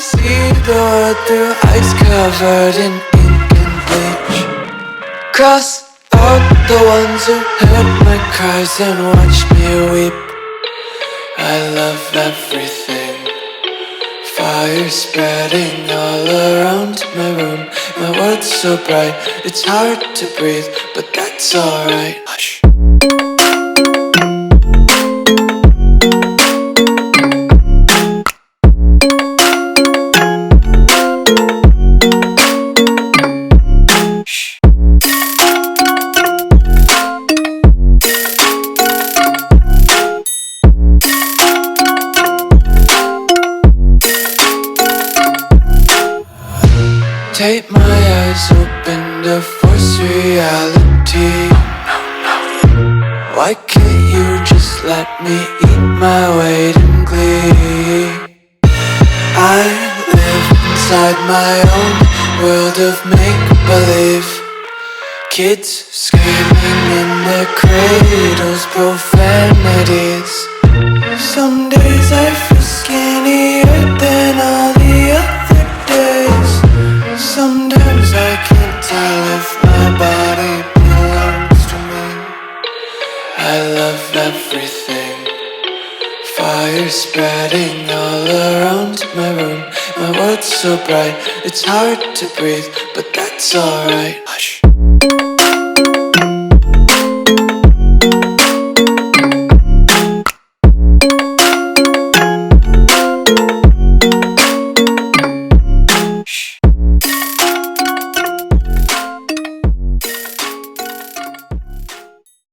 see the world through ice covered in ink and bleach. Cross out the ones who heard my cries and watched me weep. I love everything. Fire spreading all around my room. My world's so bright, it's hard to breathe, but that's alright. Hush. Take my eyes open to force reality. Why can't you just let me eat my weight in glee? I live inside my own world of make-believe. Kids screaming in their cradles, profanities. Some days I feel skinnier than all the other days. Sometimes I can't tell if my body belongs to me. I love everything. Fire spreading all around my room. My world's so bright, it's hard to breathe, but that's alright.